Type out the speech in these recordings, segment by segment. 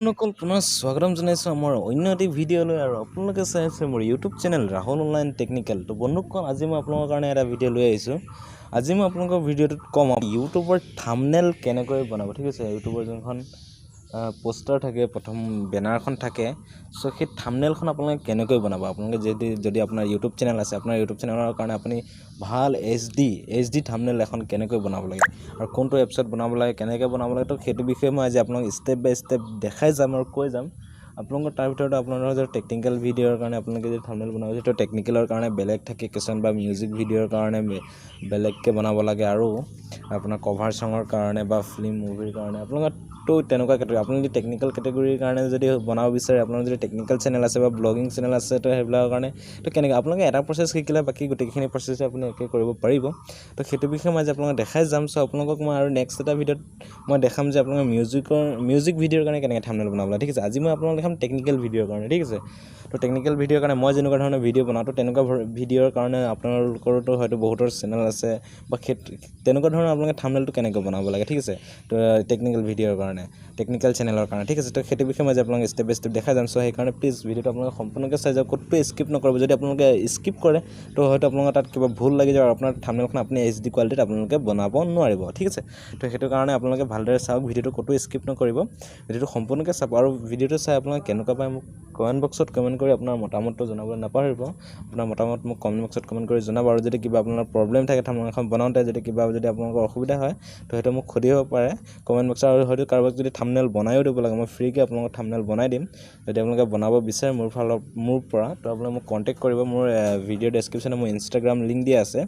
নকল পুনৰ স্বাগতম জনাইছোঁ আমাৰ অন্য এটি ভিডিঅ'লৈ আৰু আপোনালোকে চাই আছে মোৰ YouTube channel Rahul online technical. তো বন্ধুসকল, আজি মই আপোনালোকৰ কাৰণে এটা ভিডিঅ' লৈ আহিছোঁ। আজি মই আপোনালোকৰ ভিডিঅ'টোত ক'ম ইউটিউবৰ থাম্বনেল কেনেকৈ বনাব। ঠিক আছে, ইউটিউবৰ যোনখন পোষ্টাৰ থাকে, প্ৰথম বেনাৰখন থাকে, চ' সেই থাম্বনেলখন আপোনালোকে কেনেকৈ বনাব। আপোনালোকে যদি আপোনাৰ ইউটিউব চেনেল আছে, আপোনাৰ ইউটিউব চেনেলৰ কাৰণে আপুনি ভাল এইচ ডি থাম্বনেল এখন কেনেকৈ বনাব লাগে আৰু কোনটো এপছত বনাব লাগে, কেনেকৈ বনাব লাগে, তো সেইটো বিষয়ে মই আজি আপোনাক ষ্টেপ বাই ষ্টেপ দেখাই যাম আৰু কৈ যাম। আপোনালোকৰ তাৰ ভিতৰত আপোনালোকৰ যদি টেকনিকেল ভিডিঅ'ৰ কাৰণে আপোনালোকে যদি থাম্বনেল বনাব সেইটো টেকনিকেলৰ কাৰণে বেলেগ থাকে কিছুমান, বা মিউজিক ভিডিঅ'ৰ কাৰণে বেলেগকৈ বনাব লাগে, আৰু আপোনাৰ কভাৰ চঙৰ কাৰণে বা ফিল্ম মুভিৰ কাৰণে আপোনালোকতো তেনেকুৱা কেটেগৰী। আপুনি যদি টেকনিকেল কেটেগৰীৰ কাৰণে যদি বনাব বিচাৰে, আপোনাৰ যদি টেকনিকেল চেনেল আছে বা ব্লগিং চেনেল আছে, তো সেইবিলাকৰ কাৰণে তো কেনেকৈ আপোনালোকে এটা প্ৰচেছ শিকিলে বাকী গোটেইখিনি প্ৰচেছে আপুনি একে কৰিব পাৰিব। তো সেইটো বিষয়ে মই আজি আপোনালোকক দেখাই যাম। চ' আপোনালোকক মই আৰু নেক্সট এটা ভিডিঅ'ত মই দেখাম যে আপোনালোকে মিউজিক ভিডিঅ'ৰ কাৰণে কেনেকৈ থাম্বনেল বনাব লাগে। ঠিক আছে, আজি মই আপোনালোকক দেখাম টেকনিকেল ভিডিঅ'ৰ কাৰণে। ঠিক আছে, তো টেকনিকেল ভিডিঅ'ৰ কাৰণে মই যেনেকুৱা ধৰণৰ ভিডিঅ' বনাওঁ, তো তেনেকুৱা ভিডিঅ'ৰ কাৰণে আপোনালোকৰতো হয়তো বহুতৰ চেনেল আছে, বা তেনেকুৱা ধৰণৰ আপোনালোকে থাম্বনেলটো কেনেকৈ বনাব লাগে। ঠিক আছে, তো টেকনিকেল ভিডিঅ'ৰ কাৰণে, টেকনিকেল চেনেলৰ কাৰণে। ঠিক আছে, তো সেইটো বিষয়ে মই যে আপোনালোকে ষ্টেপ বাই ষ্টেপ দেখাই যাম। চ' সেইকাৰণে প্লিজ ভিডিঅ'টো আপোনালোকে সম্পূৰ্ণকৈ চাই যাওক, ক'তো স্কিপ নকৰিব। যদি আপোনালোকে স্কিপ কৰে তো হয়তো আপোনালোকৰ তাত কিবা ভুল লাগি যায় আৰু আপোনাৰ থাম্বনেলখন আপুনি HD কোৱালিটিত আপোনালোকে বনাব নোৱাৰিব। ঠিক আছে, তো সেইটো কাৰণে আপোনালোকে ভালদৰে চাওক, ভিডিঅ'টো ক'তো স্কিপ নকৰিব, ভিডিঅ'টো সম্পূৰ্ণকৈ চাব। আৰু ভিডিঅ'টো চাই আপোনালোকে কেনেকুৱা পায় মোক কমেণ্ট বক্সত কমেণ্ট কৰি আপোনাৰ মতামতটো জনাবলৈ নাপাহৰিব। আপোনাৰ মতামত মোক কমেণ্ট বক্সত কমেণ্ট কৰি জনাব। আৰু যদি কিবা আপোনাৰ প্ৰব্লেম থাকে থাম্বনেলখন বনাওঁতে, যদি আপোনালোকৰ অসুবিধা হয়, তো সেইটো মোক সুধিব পাৰে কমেণ্ট বক্সত। আৰু হয়তো কাৰোবাক যদি থাম্বনেল বনায়ো দিব লাগে, মই ফ্ৰীকৈ আপোনালোকক থাম্বনেল বনাই দিম। যদি আপোনালোকে বনাব বিচাৰে মোৰ পৰা, তো আপোনালোকে মোক কণ্টেক্ট কৰিব। মোৰ ভিডিঅ' ডেছক্ৰিপশ্যনত মোৰ ইনষ্টাগ্ৰাম লিংক দিয়া আছে,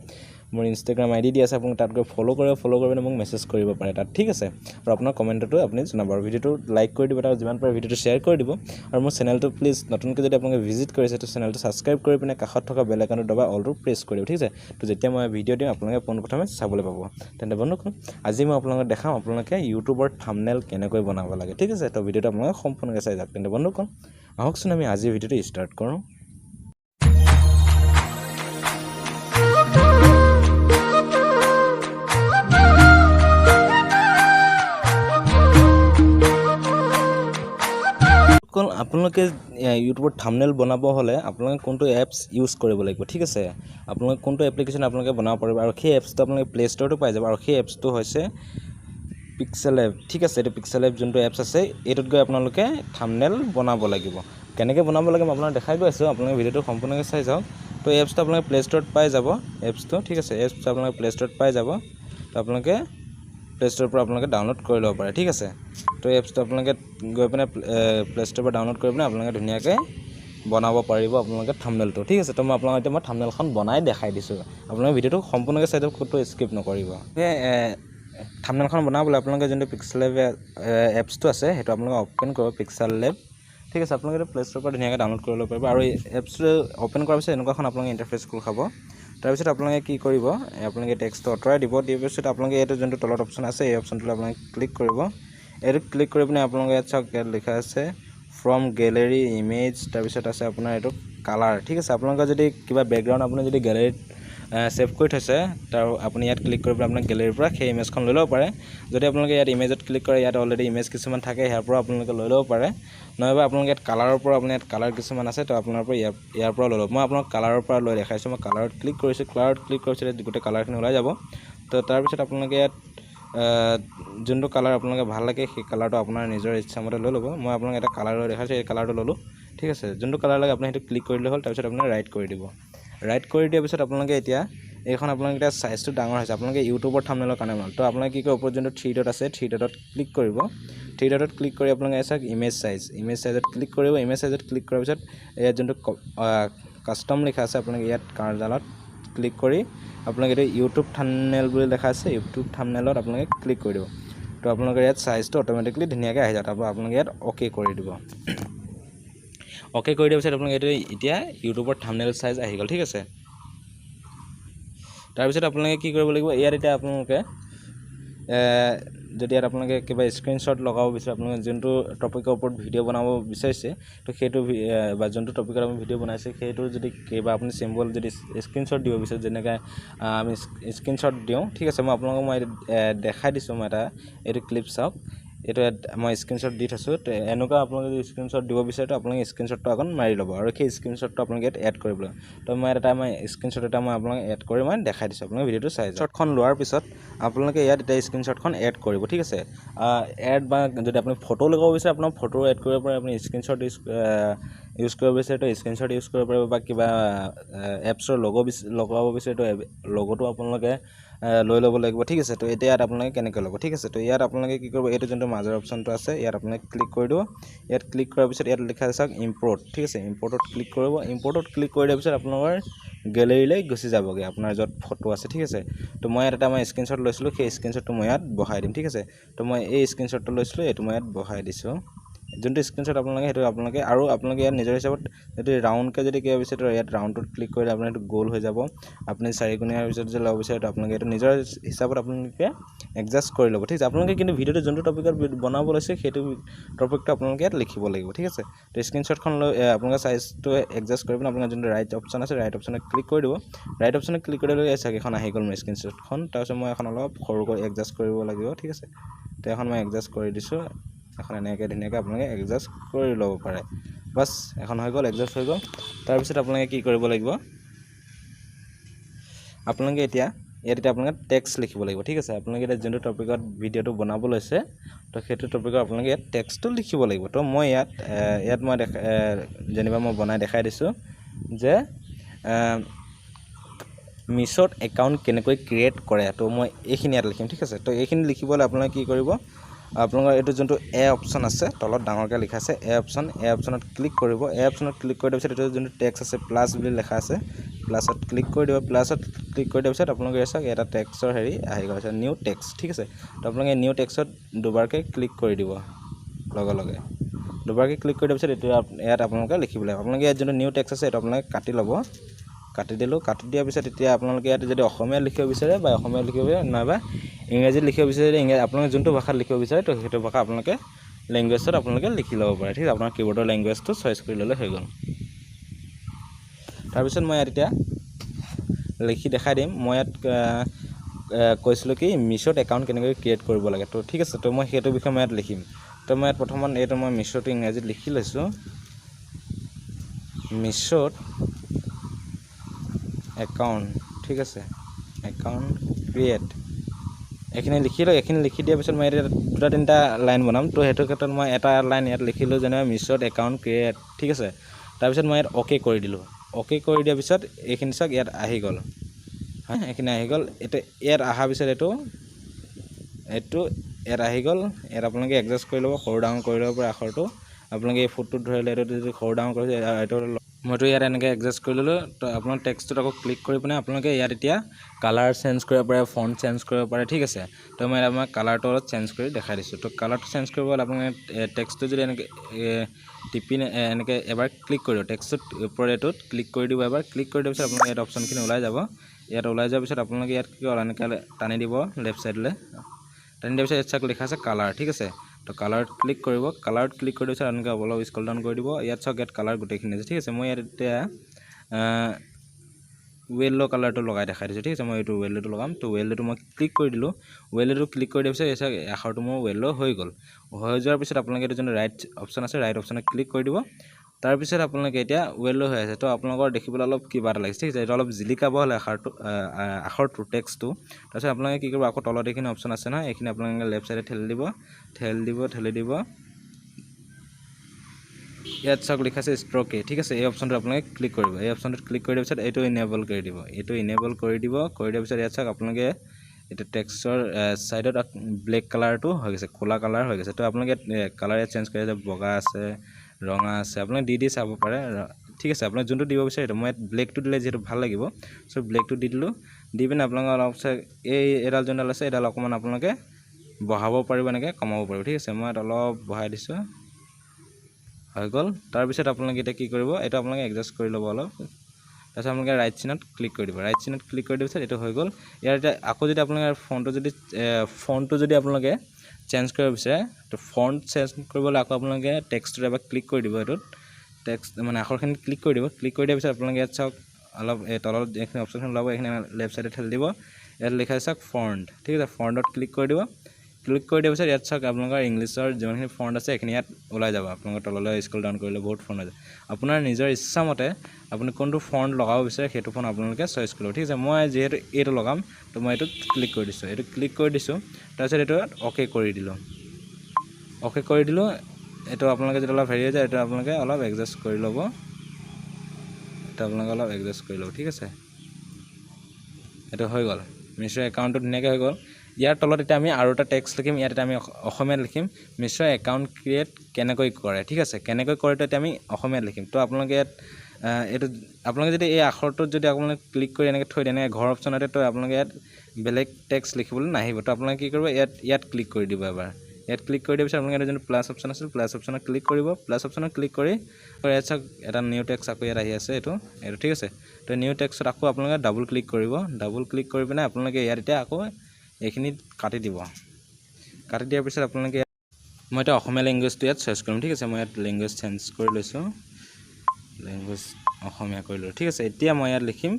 মোৰ ইনষ্টাগ্ৰাম ID দিয়া আছে। আপোনালোকে তাত গৈ ফ'ল' কৰি মোক মেছেজ কৰিব পাৰে তাত। ঠিক আছে, আৰু আপোনাৰ কমেণ্টটো আপুনি জনাব, আৰু ভিডিঅ'টো লাইক কৰি দিব, আৰু যিমান পাৰে ভিডিঅ'টো শ্বেয়াৰ কৰি দিব। আৰু মোৰ চেনেলটো প্লিজ নতুনকৈ যদি আপোনালোকে ভিজিট কৰিছে, তো চেনেলটো ছাবস্ক্ৰাইব কৰি পিনে কাষত থকা বেল আইকনটো দবাই অলটো প্ৰেছ কৰিব। ঠিক আছে, তো যেতিয়া মই ভিডিঅ' দিম আপোনালোকে পোনপ্ৰথমে চাবলৈ পাব। তেন্তে বন্ধুসকল, আজি মই আপোনালোকক দেখাম আপোনালোকে ইউটিউবৰ থাম্বনেল কেনেকৈ বনাব লাগে। ঠিক আছে, তো ভিডিঅ'টো আপোনালোকে সম্পূৰ্ণকৈ চাই যাওক। তেন্তে বন্ধুসকল, আহকচোন আমি আজিৰ ভিডিঅ'টো ষ্টাৰ্ট কৰোঁ। আপোনালোকে ইউটিউবত থাম্বনেল বনাব হ'লে আপোনালোকে কোনটো এপছ ইউজ কৰিব লাগিব। ঠিক আছে, আপোনালোকে কোনটো এপ্লিকেশ্যন আপোনালোকে বনাব পাৰিব, আৰু সেই এপছটো আপোনালোকে প্লে' ষ্টৰটো পাই যাব, আৰু সেই এপছটো হৈছে পিক্সেল এপ। ঠিক আছে, এইটো পিক্সেল এপ যোনটো এপছ আছে, এইটোত গৈ আপোনালোকে থাম্বনেল বনাব লাগিব। কেনেকৈ বনাব লাগে মই আপোনাক দেখাই গৈ আছোঁ, আপোনালোকে ভিডিঅ'টো সম্পূৰ্ণকৈ চাই যাওক। তো এপছটো আপোনালোকে প্লে' ষ্টৰত পাই যাব এপছটো। ঠিক আছে, এপছটো আপোনালোকে প্লে' ষ্টৰত পাই যাব, তো আপোনালোকে প্লে' ষ্টৰৰ পৰা আপোনালোকে ডাউনলোড কৰি ল'ব পাৰে। ঠিক আছে, তো এপছটো আপোনালোকে গৈ পিনে প্লে' ষ্টৰৰ পৰা ডাউনলোড কৰি পিনে আপোনালোকে ধুনীয়াকৈ বনাব পাৰিব আপোনালোকে থাম্বনেলটো। ঠিক আছে, তো মই আপোনালোকক এতিয়া থাম্বনেলখন বনাই দেখাই দিছোঁ। আপোনালোকে ভিডিঅ'টো সম্পূৰ্ণকৈ চাই যাওক, ক'তো স্কিপ নকৰিব। থাম্বনেলখন বনাবলৈ আপোনালোকে যোনটো পিক্সেল লেব এপছটো আছে, সেইটো আপোনালোকে অ'পেন কৰিব, পিক্সেল লেব। ঠিক আছে, আপোনালোকে প্লে' ষ্টৰৰ পৰা ধুনীয়াকৈ ডাউনলোড কৰি ল'ব পাৰিব। আৰু এই এপছটো অ'পেন কৰাৰ পিছত এনেকুৱাখন আপোনালোকে ইণ্টাৰফেচ খোল খাব। তাৰপিছত আপোনালোকে কি কৰিব, আপোনালোকে টেক্সটো আঁতৰাই দিব। দিয়াৰ পিছত আপোনালোকে এইটো যোনটো তলত অপশ্যন আছে, এই অপশ্যনটোলৈ আপোনালোকে ক্লিক কৰিব। এইটো ক্লিক কৰি পিনে আপোনালোকে ইয়াত চাওক, ইয়াত লিখা আছে ফ্ৰম গেলেৰী ইমেজ, তাৰপিছত আছে আপোনাৰ এইটো কালাৰ। ঠিক আছে, আপোনালোকৰ যদি কিবা বেকগ্ৰাউণ্ড আপুনি যদি গেলেৰীত ছেভ কৰি থৈছে, তাৰ আপুনি ইয়াত ক্লিক কৰি পেলাই আপোনাৰ গেলেৰীৰ পৰা সেই ইমেজখন লৈ ল'ব পাৰে। যদি আপোনালোকে ইয়াত ইমেজত ক্লিক কৰে, ইয়াত অলৰেডি ইমেজ কিছুমান থাকে, ইয়াৰ পৰা আপোনালোকে লৈ ল'ব পাৰে। নহ'বা আপোনালোকে ইয়াত কালাৰৰ পৰা, আপুনি ইয়াত কালাৰ কিছুমান আছে, তো আপোনাৰ পৰা ইয়াৰ পৰা লৈ ল'ব। মই আপোনাক কালাৰৰ পৰা লৈ দেখাইছোঁ। মই কালাৰত ক্লিক কৰিছোঁ, কালাৰত ক্লিক কৰাৰ পিছত গোটেই কালাৰখিনি ওলাই যাব। তো তাৰপিছত আপোনালোকে ইয়াত যোনটো কালাৰ আপোনালোকে ভাল লাগে, সেই কালাৰটো আপোনাৰ নিজৰ ইচ্ছামতে লৈ ল'ব। মই আপোনাক এটা কালাৰ লৈ দেখাইছোঁ, এই কালাৰটো ল'লোঁ। ঠিক আছে, যোনটো কালাৰ লাগে আপুনি সেইটো ক্লিক কৰিলে হ'ল। তাৰপিছত আপুনি ৰাইট কৰি দিব। ৰাইট কৰি দিয়াৰ পিছত আপোনালোকে এতিয়া এইখন আপোনালোকে এতিয়া চাইজটো ডাঙৰ হৈছে, আপোনালোকে ইউটিউবৰ থাম্বনেলৰ কাৰণে বনাব। তো আপোনালোকে কি কৰিব, ওপৰত যোনটো 3 ডট আছে, 3 ডটত ক্লিক কৰিব। 3 ডটত ক্লিক কৰি আপোনালোকে চাওক ইমেজ চাইজত ক্লিক কৰিব। ইমেজ চাইজত ক্লিক কৰাৰ পিছত ইয়াত যোনটো কাষ্টম লিখা আছে, আপোনালোকে ইয়াত কাৰ্ডালত ক্লিক কৰি আপোনালোকে এইটো ইউটিউব থাম্বনেল বুলি লেখা আছে, ইউটিউব থাম্বনেলত আপোনালোকে ক্লিক কৰি দিব। তো আপোনালোকৰ ইয়াত চাইজটো অট'মেটিকলি ধুনীয়াকৈ আহি যাব। তাৰপৰা আপোনালোকে ইয়াত অ'কে কৰি দিব। অ'কে কৰি দিয়াৰ পিছত আপোনালোকে এইটো এতিয়া ইউটিউবৰ থাম্বনেল চাইজ আহি গ'ল। ঠিক আছে, তাৰপিছত আপোনালোকে কি কৰিব লাগিব, ইয়াত এতিয়া আপোনালোকে যদি ইয়াত আপোনালোকে কিবা স্ক্ৰীনশ্বট লগাব বিচাৰে, আপোনালোকে যোনটো টপিকৰ ওপৰত ভিডিঅ' বনাব বিচাৰিছে, তো সেইটো বা যোনটো টপিকত আপুনি ভিডিঅ' বনাইছে, সেইটো যদি কিবা আপুনি চিম্বল যদি স্ক্ৰীনশ্বট দিব বিচাৰে, যেনেকৈ আমি স্ক্ৰীনশ্বট দিওঁ। ঠিক আছে, মই আপোনালোকক দেখাই দিছোঁ। মই এইটো ক্লিপ চাওক। এইটো মই স্ক্ৰীনশ্বট দি থৈছোঁ এনেকুৱা আপোনালোকে যদি স্ক্ৰীনশ্বট দিব বিচাৰে তো আপোনালোকে স্ক্ৰীনশ্বটটো আগত মাৰি ল'ব আৰু সেই স্ক্ৰীনশ্বটটো আপোনালোকে ইয়াত এড কৰিব লাগিব তো মই স্ক্ৰীনশ্বট এটা মই আপোনালোকে এড কৰি মই দেখাই দিছোঁ আপোনালোকে ভিডিঅ'টো চাই শ্বটখন লোৱাৰ পিছত আপোনালোকে ইয়াত এটা স্ক্ৰীনশ্বটখন এড কৰিব ঠিক আছে এড বা যদি আপুনি ফটো লগাব বিচাৰে আপোনাৰ ফটো এড কৰিব পাৰে আপুনি স্ক্ৰীনশ্বট ইউজ কৰিব বিচাৰে তো স্ক্ৰীনশ্বট ইউজ কৰিব পাৰিব বা কিবা এপছৰ লগাব বিচাৰে তো লগটো আপোনালোকে লৈ ল'ব লাগিব ঠিক আছে তো এতিয়া ইয়াত আপোনালোকে কেনেকৈ ল'ব ঠিক আছে তো ইয়াত আপোনালোকে কি কৰিব এইটো যোনটো মাজৰ অপশ্যনটো আছে ইয়াত আপোনালোকে ক্লিক কৰি দিব ইয়াত ক্লিক কৰাৰ পিছত ইয়াত লিখা আছে ইম্পৰ্ট ঠিক আছে ইম্পৰ্টত ক্লিক কৰিব ইম্পৰ্টত ক্লিক কৰি দিয়াৰ পিছত আপোনালোকৰ গেলেৰীলৈ গুচি যাবগৈ আপোনাৰ য'ত ফটো আছে ঠিক আছে তো মই ইয়াত এটা মই স্ক্ৰীনশ্বট লৈছিলোঁ সেই স্ক্ৰীনশ্বটটো মই ইয়াত বহাই দিম ঠিক আছে তো মই এই স্ক্ৰীনশ্বটটো লৈছিলোঁ এইটো মই ইয়াত বহাই দিছোঁ যোনটো স্ক্ৰীনশ্বট আপোনালোকে সেইটো আপোনালোকে আৰু আপোনালোকে ইয়াত নিজৰ হিচাপত যদি ৰাউণ্ডকৈ যদি কিবা বিচাৰে তো ইয়াত ৰাউণ্ডটোত ক্লিক কৰিলে আপোনাৰ এইটো গোল হৈ যাব আপুনি চাৰিকোণীয়াৰ ভিতৰত যদি ল'ব বিচাৰে তো আপোনালোকে এইটো নিজৰ হিচাপত আপোনালোকে এডজাষ্ট কৰি ল'ব ঠিক আছে আপোনালোকে কিন্তু ভিডিঅ'টো যোনটো টপিকত বনাব লৈছে সেইটো টপিকটো আপোনালোকে ইয়াত লিখিব লাগিব ঠিক আছে তো স্ক্ৰীনশ্বটখন লৈ আপোনালোকে চাইজটো এডজাষ্ট কৰি পিনে আপোনাৰ যোনটো ৰাইট অপশ্যন আছে ৰাইট অপশ্যনত ক্লিক কৰি দিব ৰাইট অপশ্যনত ক্লিক কৰি দিলে চাগে এখন আহি গ'ল মোৰ স্ক্ৰীনশ্বটখন তাৰপিছত মই এখন অলপ সৰুকৈ এডজাষ্ট কৰিব লাগিব ঠিক আছে তো এখন মই এডজাষ্ট কৰি দিছোঁ এখন এনেকৈ ধুনীয়াকৈ আপোনালোকে এডজাষ্ট কৰি ল'ব পাৰে বাছ এখন হৈ গ'ল এডজাষ্ট হৈ গ'ল তাৰপিছত আপোনালোকে কি কৰিব লাগিব আপোনালোকে এতিয়া আপোনালোকে টেক্সট লিখিব লাগিব ঠিক আছে আপোনালোকে এতিয়া যোনটো টপিকত ভিডিঅ'টো বনাব লৈছে তো সেইটো টপিকত আপোনালোকে ইয়াত টেক্সটটো লিখিব লাগিব তো মই ইয়াত মই যেনিবা মই বনাই দেখাই দিছোঁ যে মিছত একাউণ্ট কেনেকৈ ক্ৰিয়েট কৰে তো মই এইখিনি ইয়াত লিখিম ঠিক আছে তো এইখিনি লিখিবলৈ আপোনালোকে কি কৰিব আপোনালোকৰ এইটো যোনটো এ অপশ্যন আছে তলত ডাঙৰকৈ লিখা আছে এ অপশ্যনত ক্লিক কৰিব এ অপশ্যনত ক্লিক কৰি দিয়াৰ পিছত এইটো যোনটো টেক্সট আছে প্লাছ বুলি লিখা আছে প্লাছত ক্লিক কৰি দিব প্লাছত ক্লিক কৰি দিয়াৰ পিছত আপোনালোকে চাওক এটা টেক্সটৰ আহি গ'ল নিউ টেক্সট ঠিক আছে তো আপোনালোকে নিউ টেক্সটত দুবাৰকৈ ক্লিক কৰি দিব লগে দুবাৰকৈ ক্লিক কৰি দিয়াৰ পিছত এইটো ইয়াত আপোনালোকে লিখিব লাগিব আপোনালোকে ইয়াত যোনটো নিউ টেক্সট আছে এইটো আপোনালোকে কাটি ল'ব কাটি দিলোঁ কাটি দিয়াৰ পিছত এতিয়া আপোনালোকে ইয়াত যদি অসমীয়াত লিখিব বিচাৰে বা অসমীয়াত লিখিব বিচাৰে নাইবা ইংৰাজীত লিখিব বিচাৰে আপোনালোকে যোনটো ভাষাত লিখিব বিচাৰে তো সেইটো ভাষা আপোনালোকে লেংগুৱেজত আপোনালোকে লিখি ল'ব পাৰে ঠিক আছে আপোনাৰ কীবৰ্ডৰ লেংগুৱেজটো চইচ কৰি ল'লে হৈ গ'ল তাৰপিছত মই ইয়াত এতিয়া লিখি দেখাই দিম মই ইয়াত কৈছিলোঁ কি মিছত একাউণ্ট কেনেকৈ ক্ৰিয়েট কৰিব লাগে তো ঠিক আছে তো মই সেইটো বিষয়ে মই ইয়াত লিখিম তো মই ইয়াত প্ৰথমত এইটো মই মিছটো ইংৰাজীত লিখি লৈছোঁ মিছত একাউণ্ট ঠিক আছে একাউণ্ট ক্ৰিয়েট এইখিনি লিখিলোঁ এইখিনি লিখি দিয়াৰ পিছত মই এতিয়া দুটা তিনিটা লাইন বনাম তো সেইটো ক্ষেত্ৰত মই এটা লাইন ইয়াত লিখিলোঁ যেনে মিছত একাউণ্ট ক্ৰিয়েট ঠিক আছে তাৰপিছত মই ইয়াত অ'কে কৰি দিলোঁ অ'কে কৰি দিয়াৰ পিছত এইখিনি চাওক ইয়াত আহি গ'ল হয় এইখিনি আহি গ'ল এতিয়া ইয়াত অহাৰ পিছত এইটো ইয়াত আহি গ'ল ইয়াত আপোনালোকে এডজাষ্ট কৰি ল'ব সৰু ডাঙৰ কৰি ল'ব পাৰে আখৰটো আপোনালোকে এই ফুটটোত ধৰিলে এইটো যদি সৰু ডাঙৰ কৰিছে এইটো মইতো ইয়াত এনেকৈ এডজাষ্ট কৰি ল'লোঁ তো আপোনাৰ টেক্সটটোত আকৌ ক্লিক কৰি পিনে আপোনালোকে ইয়াত এতিয়া কালাৰ চেঞ্জ কৰিব পাৰে ফণ্ট চেঞ্জ কৰিব পাৰে ঠিক আছে তো মই আপোনাক কালাৰটো অলপ চেঞ্জ কৰি দেখাই দিছোঁ তো কালাৰটো চেঞ্জ কৰিব হ'লে আপোনালোকে টেক্সটটো যদি এনেকৈ টিপি এনেকৈ এবাৰ ক্লিক কৰি দিব টেক্সটটোত ওপৰত এইটোত ক্লিক কৰি দিব এবাৰ ক্লিক কৰি দিয়াৰ পিছত আপোনালোকে ইয়াত অপশ্যনখিনি ওলাই যাব ইয়াত ওলাই যোৱাৰ পিছত আপোনালোকে ইয়াত কি হ'ল এনেকৈ টানি দিব লেফ্ট ছাইডলৈ টানি দিয়াৰ পিছত ইয়াত চাওক লিখা আছে কালাৰ ঠিক আছে তো কালাৰত ক্লিক কৰিব কালাৰত ক্লিক কৰি দিয়াৰ পিছত এনেকৈ অলপ স্ক্ৰল ডাউন কৰি দিব ইয়াত চাওক ইয়াত কালাৰ গোটেইখিনি আছে ঠিক আছে মই ইয়াত এতিয়া ৱেল্লো কালাৰটো লগাই দেখাই দিছোঁ ঠিক আছে মই এইটো ৱেল্লোটো লগাম তো ৱেল্লোটো মই ক্লিক কৰি দিলোঁ ৱেল্লোটো ক্লিক কৰি দিয়াৰ পিছত এই চাওক আখৰটো মোৰ ৱেল্লো হৈ গ'ল হৈ যোৱাৰ পিছত আপোনালোকে এইটো যোনটো ৰাইট অপশ্যন আছে ৰাইট অপশ্যনত ক্লিক কৰি দিব তাৰপিছত আপোনালোকে এতিয়া ৱেল্লো হৈ আছে তো আপোনালোকৰ দেখিবলৈ অলপ কিবা এটা লাগিছে ঠিক আছে এইটো অলপ জিলিকাব হ'লে আখৰটো টেক্সটটো তাৰপিছত আপোনালোকে কি কৰিব আকৌ তলত এইখিনি অপশ্যন আছে নহয় এইখিনি আপোনালোকে লেফ্ট ছাইডে ঠেলি দিব ইয়াত চাওক লিখা আছে ষ্ট্ৰকে ঠিক আছে এই অপশ্যনটো আপোনালোকে ক্লিক কৰিব এই অপশ্যনটোত ক্লিক কৰি দিয়াৰ পিছত এইটো ইনেবল কৰি দিব কৰি দিয়াৰ পিছত ইয়াত চাওক আপোনালোকে এইটো টেক্সটৰ ছাইডত ব্লেক কালাৰটো হৈ গৈছে ক'লা কালাৰ হৈ গৈছে তো আপোনালোকে কালাৰ ইয়াত চেঞ্জ কৰি আছে বগা আছে ৰঙা আছে আপোনালোকে দি চাব পাৰে ঠিক আছে আপোনালোকে যোনটো দিব বিচাৰে মই ইয়াত ব্লেকটো দিলে যিহেতু ভাল লাগিব চ' ব্লেকটো দি দিলোঁ দি পিনে আপোনালোকে অলপ এইডাল যোনডাল আছে এইডাল অকণমান আপোনালোকে বঢ়াব পাৰিব এনেকৈ কমাব পাৰিব ঠিক আছে মই ইয়াত অলপ বঢ়াই দিছোঁ হৈ গ'ল তাৰপিছত আপোনালোকে এতিয়া কি কৰিব এইটো আপোনালোকে এডজাষ্ট কৰি ল'ব অলপ তাৰপিছত আপোনালোকে ৰাইট চিনত ক্লিক কৰি দিব ৰাইট চিনত ক্লিক কৰি দিয়াৰ পিছত এইটো হৈ গ'ল ইয়াৰ এতিয়া আকৌ যদি আপোনালোকে ফণ্টটো যদি আপোনালোকে চেঞ্জ কৰিব বিচাৰে তো ফণ্ট চেঞ্জ কৰিবলৈ আকৌ আপোনালোকে টেক্সটটো এবাৰ ক্লিক কৰি দিব এইটোত টেক্সট মানে আখৰখিনি ক্লিক কৰি দিয়াৰ পিছত আপোনালোকে ইয়াত চাওক অলপ এই তলত এইখিনি অপশ্যনখন ওলাব এইখিনি লেফ্ট ছাইডে ঠেলি দিব ইয়াত লিখা আছে চাওক ফণ্ট ঠিক আছে ফণ্টত ক্লিক কৰি দিব ক্লিক কৰি দিয়াৰ পিছত ইয়াত চাওক আপোনালোকৰ ইংলিছৰ যিমানখিনি ফন্ট আছে সেইখিনি ইয়াত ওলাই যাব আপোনালোকৰ তললৈ স্ক্ৰল ডাউন কৰিলে বহুত ফন্ট আছে আপোনাৰ নিজৰ ইচ্ছামতে আপুনি কোনটো ফন্ট লগাব বিচাৰে সেইটো ফন্ট আপোনালোকে চইচ কৰিব ঠিক আছে মই যেহেতু এইটো লগাম তো মই এইটো ক্লিক কৰি দিছোঁ তাৰপিছত এইটো ওকে কৰি দিলোঁ এইটো আপোনালোকে যেতিয়া অলপ হেৰি হৈ যায় এইটো আপোনালোকে অলপ এডজাষ্ট কৰি ল'ব ঠিক আছে এইটো হৈ গ'ল মিশ্ৰ একাউণ্টটো ধুনীয়াকৈ হৈ গ'ল ইয়াৰ তলত এতিয়া আমি আৰু এটা টেক্সট লিখিম ইয়াত আমি অসমীয়াত লিখিম মিশ্ৰ একাউণ্ট ক্ৰিয়েট কেনেকৈ কৰে ঠিক আছে কেনেকৈ কৰেটো এতিয়া আমি অসমীয়াত লিখিম তো আপোনালোকে ইয়াত এইটো আপোনালোকে যদি এই আখৰটোত যদি আপোনালোকে ক্লিক কৰি এনেকৈ থৈ দিয়ে এনেকৈ ঘৰ অপশ্যনতে তো আপোনালোকে ইয়াত বেলেগ টেক্সট লিখিবলৈ নাহিব তো আপোনালোকে কি কৰিব ইয়াত ক্লিক কৰি দিব এবাৰ ইয়াত ক্লিক কৰি দিয়াৰ পিছত আপোনালোকে যোনটো প্লাছ অপশ্যন আছিল প্লাছ অপশ্যনত ক্লিক কৰিব প্লাছ অপশ্যনত ক্লিক কৰি ইয়াত চাওক এটা নিউ টেক্সট আকৌ ইয়াত আহি আছে এইটো ঠিক আছে তো নিউ টেক্সটত আকৌ আপোনালোকে ডাবল ক্লিক কৰিব ডাবল ক্লিক কৰি পিনে আপোনালোকে ইয়াত এতিয়া আকৌ এইখিনি কাটি দিয়াৰ পিছত আপোনালোকে মই এতিয়া অসমীয়া লেংগুৱেজটো ইয়াত চইচ কৰিম ঠিক আছে মই ইয়াত লেংগুৱেজ চেঞ্জ কৰি লৈছোঁ লেংগুৱেজ অসমীয়া কৰিলোঁ ঠিক আছে এতিয়া মই ইয়াত লিখিম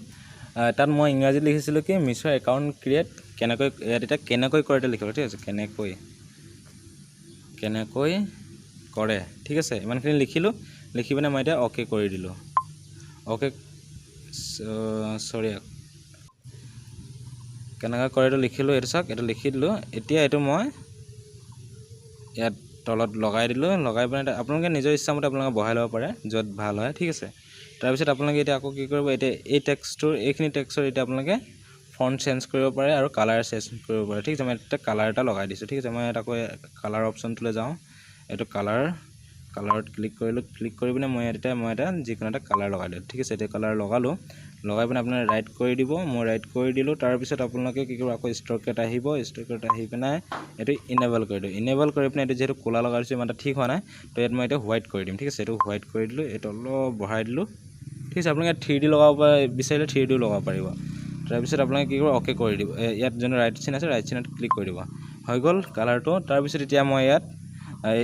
তাত মই ইংৰাজীত লিখিছিলোঁ কি মিশ্ৰ একাউণ্ট ক্ৰিয়েট কেনেকৈ ইয়াত এতিয়া কেনেকৈ কৰে এটা লিখিব ঠিক আছে কেনেকৈ কৰে ঠিক আছে ইমানখিনি লিখি পিনে মই এতিয়া অ'কে কৰি দিলোঁ কেনেকৈ কৰে এইটো লিখিলোঁ এইটো চাওক এইটো লিখি দিলোঁ এতিয়া এইটো মই ইয়াত তলত লগাই দিলোঁ লগাই পিনে আপোনালোকে নিজৰ ইচ্ছামতে আপোনালোকে বহাই ল'ব পাৰে য'ত ভাল হয় ঠিক আছে তাৰপিছত আপোনালোকে এতিয়া আকৌ কি কৰিব এতিয়া এইখিনি টেক্সটৰ এতিয়া আপোনালোকে ফন্ট চেঞ্জ কৰিব পাৰে আৰু কালাৰ চেঞ্জ কৰিব পাৰে ঠিক আছে মই এতিয়া কালাৰ এটা লগাই দিছোঁ ঠিক আছে মই ইয়াত আকৌ কালাৰ অপশ্যনটোলৈ যাওঁ এইটো কালাৰত ক্লিক কৰি পিনে মই এটা যিকোনো এটা কালাৰ লগাই দিলোঁ ঠিক আছে এতিয়া কালাৰ লগাই পিনে আপোনাৰ ৰাইট কৰি দিব মই ৰাইট কৰি দিলোঁ তাৰপিছত আপোনালোকে কি কৰিব আকৌ ষ্ট্ৰ'কেট আহি পিনে এইটো ইনেবল কৰি দিওঁ ইনেবল কৰি পিনে এইটো যিহেতু ক'লা লগাই দিছোঁ ইমান এটা ঠিক হোৱা নাই তো ইয়াত মই এতিয়া হোৱাইট কৰি দিম ঠিক আছে এইটো হোৱাইট কৰি দিলোঁ এইটো অলপ বঢ়াই দিলোঁ ঠিক আছে আপোনালোকে 3D লগাব বিচাৰিলে 3D লগাব পাৰিব তাৰপিছত আপোনালোকে কি কৰিব অ'কে কৰি দিব ইয়াত যোনটো ৰাইট চিন আছে ৰাইট চিনত ক্লিক কৰি দিব হৈ গ'ল কালাৰটো তাৰপিছত এতিয়া মই ইয়াত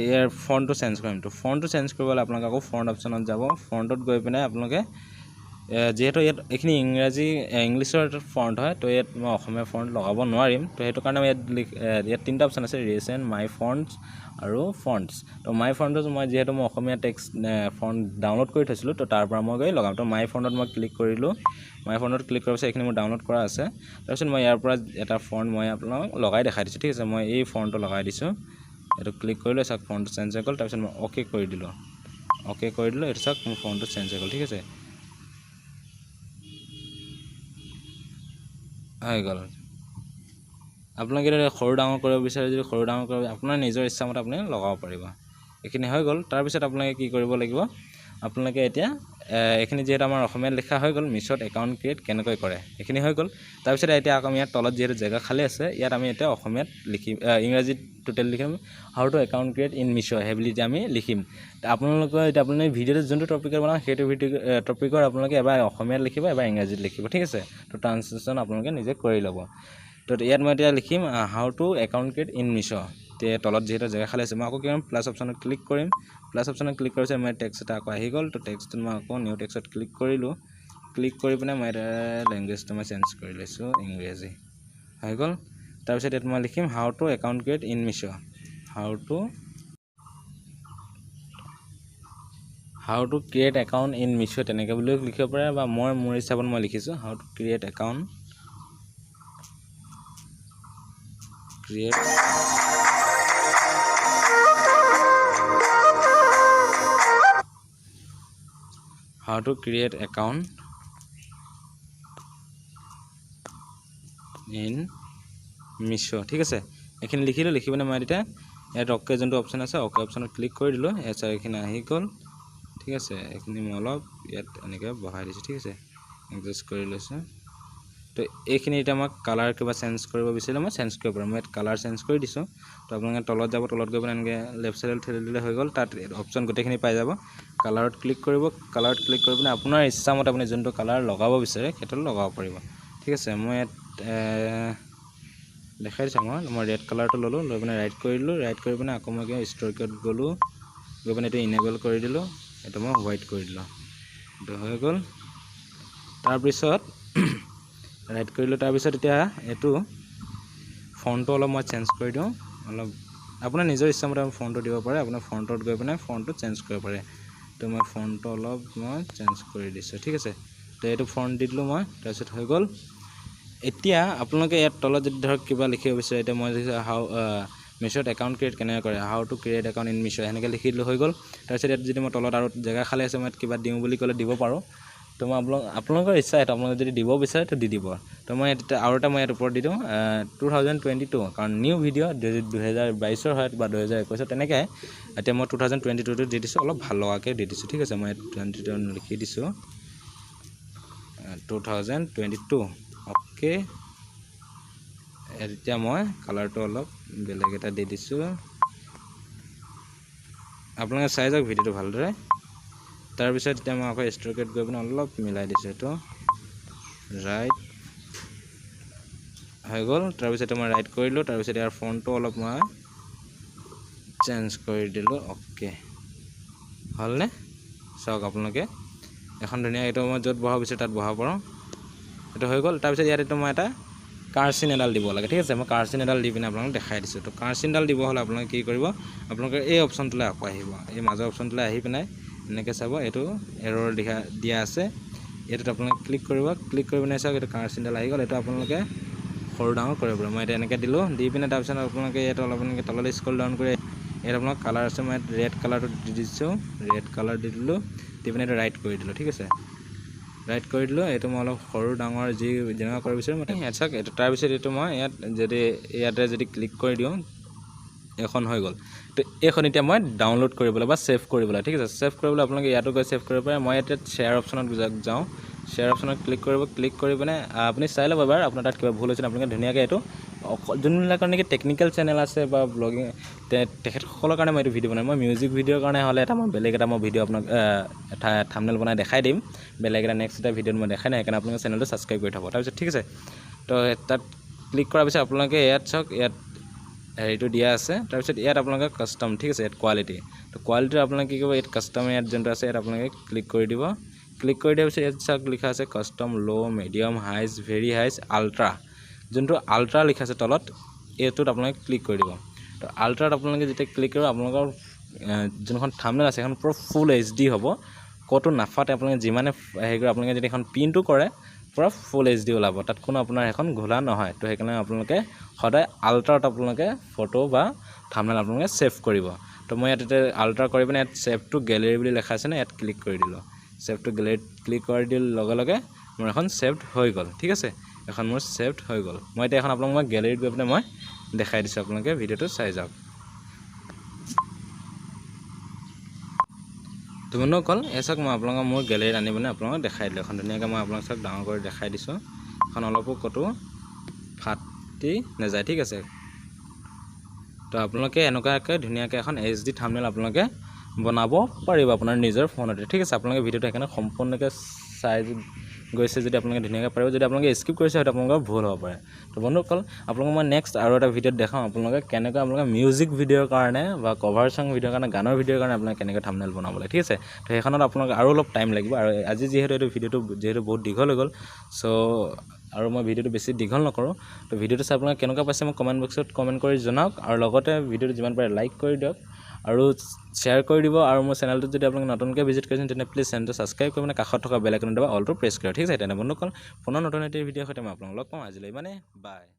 ইয়াৰ ফন্টটো চেঞ্জ কৰিম তো ফন্টটো চেঞ্জ কৰিবলৈ আপোনালোকে আকৌ ফন্ট অপশ্যনত যাব ফন্টত গৈ পিনে আপোনালোকে যেহেতু ইয়াত এইখিনি ইংলিছৰ এটা ফন্ট হয় তো ইয়াত মই অসমীয়া ফন্ট লগাব নোৱাৰিম তো সেইটো কাৰণে মই ইয়াত তিনিটা অপশ্যন আছে ৰিচেণ্ট মাই ফন্টছ আৰু ফন্টছ তো মাই ফন্টছ মই যিহেতু মই অসমীয়া টেক্সট ফন্ট ডাউনলোড কৰি থৈছিলোঁ তো তাৰ পৰা মই গৈ লগাম তো মাই ফন্টত মই ক্লিক কৰিলোঁ মাই ফন্টত ক্লিক কৰাৰ পিছত এইখিনি মোৰ ডাউনলোড কৰা আছে তাৰপিছত মই ইয়াৰ পৰা এটা ফন্ট মই আপোনালোকক লগাই দেখাই দিছোঁ ঠিক আছে মই এই ফন্টটো লগাই দিছোঁ এইটো ক্লিক কৰিলোঁ চাওক ফন্টটো চেঞ্জ হৈ গ'ল তাৰপিছত মই অ'কে কৰি দিলোঁ এইটো চাওক মোৰ ফন্টটো চেঞ্জ হৈ গ'ল ঠিক আছে হৈ গ'ল আপোনালোকে সৰু ডাঙৰ কৰিব বিচাৰে যদি সৰু ডাঙৰ কৰিব আপোনাৰ নিজৰ ইচ্ছামতে আপুনি লগাব পাৰিব এইখিনি হৈ গ'ল তাৰপিছত আপোনালোকে কি কৰিব লাগিব আপোনালোকে এতিয়া এইখিনি যিহেতু আমাৰ অসমীয়াত লিখা হৈ গ'ল মিছত একাউণ্ট ক্ৰিয়েট কেনেকৈ কৰে এইখিনি হৈ গ'ল তাৰপিছত এতিয়া আকৌ আমি ইয়াত তলত যিহেতু জেগা খালী আছে ইয়াত আমি এতিয়া অসমীয়াত লিখিম ইংৰাজীত টোটেল লিখিম how to account create in miss' সেই বুলি আমি লিখিম আপোনালোকৰ এতিয়া আপুনি ভিডিঅ'টো যোনটো টপিকৰ বনাওঁ সেইটো টপিকৰ আপোনালোকে এবাৰ অসমীয়াত লিখিব এবাৰ ইংৰাজীত লিখিব ঠিক আছে তো ট্ৰান্সলেশ্যন আপোনালোকে নিজে কৰি ল'ব তো ইয়াত মই এতিয়া লিখিম how to account create in miss' এতিয়া তলত যিহেতু জেগা খালী আছে মই আকৌ কি কৰিম প্লাছ অপশ্যনত ক্লিক কৰিম প্লাছ অপশ্যনত ক্লিক কৰাৰ পিছত মই টেক্সট এটা আকৌ আহি গ'ল তো টেক্সটত মই আকৌ নিউ টেক্সটত ক্লিক কৰিলোঁ ক্লিক কৰি পিনে মই এটা লেংগুৱেজটো মই চেঞ্জ কৰি লৈছোঁ ইংৰাজী হৈ গ'ল তাৰপিছত ইয়াত মই লিখিম how to account create in miss' how to create account in miss' তেনেকৈ বুলিও লিখিব পাৰে বা মই মোৰ হিচাপত মই লিখিছোঁ how to create account how to create account in Misho ঠিক আছে এইখিনি লিখিলোঁ লিখি পিনে মই এতিয়া ইয়াত অ'কে যোনটো অপশ্যন আছে অ'কে অপশ্যনত ক্লিক কৰি দিলোঁ ইয়াত এইখিনি আহি গ'ল ঠিক আছে এইখিনি মই অলপ ইয়াত এনেকৈ বহাই দিছোঁ ঠিক আছে এডজাষ্ট কৰি লৈছোঁ তো এইখিনি এতিয়া মই কালাৰ কিবা চেঞ্জ কৰিব বিচাৰিলে মই চেঞ্জ কৰিব পাৰিম মই ইয়াত কালাৰ চেঞ্জ কৰি দিছোঁ তো আপোনালোকে তলত যাব তলত গৈ পিনে এনেকৈ লেফ্ট চাইডত ঠেলি দিলে হৈ গ'ল তাত অপশ্যন গোটেইখিনি পাই যাব কালাৰত ক্লিক কৰিব কালাৰত ক্লিক কৰি পিনে আপোনাৰ ইচ্ছামতে আপুনি যোনটো কালাৰ লগাব বিচাৰে সেইটো লগাব পাৰিব ঠিক আছে মই ইয়াত দেখাই দিছোঁ মই ৰেড কালাৰটো ল'লোঁ লৈ পিনে ৰাইট কৰি দিলোঁ ৰাইট কৰি পিনে আকৌ মই ষ্ট্ৰ'কেট গ'লোঁ গৈ পিনে এইটো ইনেবল কৰি দিলোঁ এইটো মই হোৱাইট কৰি দিলোঁ এইটো হৈ গ'ল তাৰপিছত ৰাইট কৰিলোঁ তাৰপিছত এতিয়া এইটো ফন্টটো অলপ মই চেঞ্জ কৰি দিওঁ অলপ আপোনাৰ নিজৰ ইচ্ছামতে ফন্টটো দিব পাৰে আপোনাৰ ফন্টত গৈ পিনে ফন্টটো চেঞ্জ কৰিব পাৰে তো মই ফন্টটো অলপ মই চেঞ্জ কৰি দিছোঁ ঠিক আছে তো এইটো ফন্ট দি দিলোঁ মই তাৰপিছত হৈ গ'ল এতিয়া আপোনালোকে ইয়াত তলত যদি ধৰক কিবা লিখিব বিচাৰে এতিয়া মই লিখিছোঁ হাউ মিছত একাউণ্ট ক্ৰিয়েট কেনেকৈ কৰে how to create account in miss সেনেকৈ লিখি দিলোঁ হৈ গ'ল তাৰপিছত ইয়াত যদি মই তলত আৰু জেগা খালী আছে মই কিবা দিওঁ বুলি ক'লে দিব পাৰোঁ তো মই আপোনালোকৰ ইচ্ছা এটা আপোনালোকে যদি দিব বিচাৰে তো দি দিব তো মই এতিয়া আৰু এটা মই ইয়াত ওপৰত দি দিওঁ 2022 কাৰণ নিউ ভিডিঅ' 2022 হয় বা 2021 তেনেকৈ এতিয়া মই 2022 দি দিছোঁ অলপ ভাল লগাকৈ দি দিছোঁ ঠিক আছে মই 22 লিখি দিছোঁ 2022 অ'কে এতিয়া মই কালাৰটো অলপ বেলেগ এটা দি দিছোঁ আপোনালোকে চাই যাওক ভিডিঅ'টো ভালদৰে তাৰপিছত এতিয়া মই আকৌ ষ্ট্ৰকেট গৈ পিনে অলপ মিলাই দিছোঁ এইটো ৰাইট হৈ গ'ল তাৰপিছত মই ৰাইট কৰিলোঁ তাৰপিছত ইয়াৰ ফন্টটো অলপ মই চেঞ্জ কৰি দিলোঁ অ'কে হ'লনে চাওক আপোনালোকে এখন ধুনীয়া এইটো মই য'ত বহাব বিচাৰোঁ তাত বহাব পাৰোঁ এইটো হৈ গ'ল তাৰপিছত ইয়াত এইটো মই এটা কাৰ্চিন এডাল দিব লাগে ঠিক আছে মই কাৰ্চিন এডাল দি পিনে আপোনালোকক দেখাই দিছোঁ তো কাৰ্চিনডাল দিব হ'লে আপোনালোকে কি কৰিব আপোনালোকে এই অপশ্যনটোলৈ আকৌ আহিব এই মাজৰ অপশ্যনটোলৈ আহি পিনে এনেকৈ চাব এইটো এৰৰ দিয়া আছে এইটোত আপোনালোকে ক্লিক কৰিব ক্লিক কৰি পিনে চাওক এইটো কাৰ্চিনডাল আহি গ'ল এইটো আপোনালোকে সৰু ডাঙৰ কৰিব পাৰে মই এতিয়া এনেকৈ দিলোঁ দি পিনে তাৰপিছত আপোনালোকে ইয়াত অলপ এনেকৈ তললৈ স্ক্ৰল ডাউন কৰি ইয়াত আপোনালোক কালাৰ আছে মই ৰেড কালাৰটো দি দিছোঁ ৰেড কালাৰ দি দিলোঁ দি পিনে এইটো ৰাইট কৰি দিলোঁ ঠিক আছে ৰাইট কৰি দিলোঁ এইটো মই অলপ সৰু ডাঙৰ যি যেনেকুৱা কৰিব বিচাৰোঁ মই ইয়াত চাওক এইটো তাৰপিছত এইটো মই ইয়াত যদি ইয়াতে যদি ক্লিক কৰি দিওঁ এখন হৈ গ'ল তো এইখন এতিয়া মই ডাউনলোড কৰিবলৈ বা ছেভ কৰিবলৈ ঠিক আছে ছেভ কৰিবলৈ আপোনালোকে ইয়াতো গৈ ছেভ কৰিব পাৰে মই ইয়াতে শ্বেয়াৰ অপশ্যনত যাওঁ শ্বেয়াৰ অপশ্যনত ক্লিক কৰিব ক্লিক কৰি পিনে আপুনি চাই ল'ব এবাৰ আপোনাৰ তাত কিবা ভুল হৈছে আপোনালোকে ধুনীয়াকৈ এইটো যোনবিলাকৰ নেকি টেকনিকেল চেনেল আছে বা ব্লগিং তেখেতসকলৰ কাৰণে মই এইটো ভিডিঅ' বনাম মই মিউজিক ভিডিঅ'ৰ কাৰণে হ'লে এটা মই বেলেগ এটা মই ভিডিঅ' আপোনাক থাম্বনেল বনাই দেখাই দিম বেলেগ এটা নেক্সট এটা ভিডিঅ'ত মই দেখাই নাই সেইকাৰণে আপোনালোকে চেনেলটো ছাবস্ক্ৰাইব কৰি থ'ব তাৰপিছত ঠিক আছে তো তাত ক্লিক কৰাৰ পিছত আপোনালোকে ইয়াত চাওক ইয়াত হেৰিটো দিয়া আছে তাৰপিছত ইয়াত আপোনালোকে কাষ্টম ঠিক আছে ইয়াত কোৱালিটি তো কোৱালিটি আপোনালোকে কি কৰিব ইয়াত কাষ্টম ইয়াত যোনটো আছে ইয়াত আপোনালোকে ক্লিক কৰি দিব ক্লিক কৰি দিয়াৰ পিছত ইয়াত চাওক লিখা আছে কাষ্টম ল' মিডিয়াম হাইজ ভেৰি হাইজ আল্ট্ৰা যোনটো আল্ট্ৰা লিখা আছে তলত এইটোত আপোনালোকে ক্লিক কৰি দিব তো আল্ট্ৰাত আপোনালোকে যেতিয়া ক্লিক কৰিব আপোনালোকৰ যোনখন থাম্বনেল আছে সেইখন পূৰা ফুল HD হ'ব ক'তো নাফাটে আপোনালোকে যিমানে হেৰি কৰে আপোনালোকে যদি এখন প্ৰিণ্টটো কৰে পূৰা ফুল HD ওলাব তাত কোনো আপোনাৰ এখন ঘোলা নহয় তো সেইকাৰণে আপোনালোকে সদায় আল্ট্ৰাত আপোনালোকে ফটো বা থাম্বনেল আপোনালোকে ছেভ কৰিব তো মই ইয়াত আল্ট্ৰা কৰি পিনে ইয়াত ছেভ টু গেলেৰী বুলি লেখা আছে ন ইয়াত ক্লিক কৰি দিলোঁ ছেভ টু গেলেৰীত ক্লিক কৰি দিলোঁ লগে লগে মোৰ এখন ছেভড হৈ গ'ল ঠিক আছে এখন মোৰ ছেভড হৈ গ'ল মই এতিয়া এখন আপোনালোকক মই গেলেৰীত গৈ পিনে মই দেখাই দিছোঁ আপোনালোকে ভিডিঅ'টো চাই যাওক তো বন্ধুসকল চাওক মই আপোনালোকক মোৰ গেলেৰীত আনি পিনে আপোনালোকক দেখাই দিলোঁ এখন ধুনীয়াকৈ মই আপোনালোকক চাওক ডাঙৰ কৰি দেখাই দিছোঁ এখন অলপো ক'তো ফাটি নাযায় ঠিক আছে তো আপোনালোকে এনেকুৱাকৈ ধুনীয়াকৈ এখন HD থাম্বনেল আপোনালোকে বনাব পাৰিব আপোনাৰ নিজৰ ফোনতে ঠিক আছে আপোনালোকে ভিডিঅ'টো সেইকাৰণে সম্পূৰ্ণকৈ চাই গৈছে যদি আপোনালোকে ধুনীয়াকৈ পাৰিব যদি আপোনালোকে স্কিপ কৰিছে হয়তো আপোনালোকৰ ভুল হ'ব পাৰে তো বন্ধুসকল আপোনালোকক মই নেক্সট আৰু এটা ভিডিঅ'ত দেখাওঁ আপোনালোকে কেনেকৈ আপোনালোকে মিউজিক ভিডিঅ'ৰ কাৰণে বা কভাৰ চং ভিডিঅ'ৰ কাৰণে গানৰ ভিডিঅ'ৰ কাৰণে আপোনালোকে কেনেকৈ থাম্বনেল বনাব লাগে ঠিক আছে তো সেইখনত আপোনালোকে আৰু অলপ টাইম লাগিব আৰু আজি যিহেতু এইটো ভিডিঅ'টো যিহেতু বহুত দীঘল হৈ গ'ল চ' আৰু মই ভিডিঅ'টো বেছি দীঘল নকৰোঁ তো ভিডিঅ'টো চাই আপোনালোকে কেনেকুৱা পাইছে মোক কমেণ্ট বক্সত কমেণ্ট কৰি জনাওক আৰু লগতে ভিডিঅ'টো যিমান পাৰে লাইক কৰি দিয়ক আৰু শ্বেয়াৰ কৰি দিব আৰু মোৰ চেনেলটোত যদি আপোনালোকে নতুনকৈ ভিজিট কৰিছে তেন্তে প্লিজ চেনেলটো ছাবস্ক্ৰাইব কৰি মানে কাষত থকা বেল আইকনটো দবাই অলটো প্ৰেছ কৰক ঠিক আছে তেনে বন্ধুসকল পুনৰ নতুন এটা ভিডিঅ'ৰ সৈতে মই আপোনালোকক লগ পাম আজিলৈ মানে বাই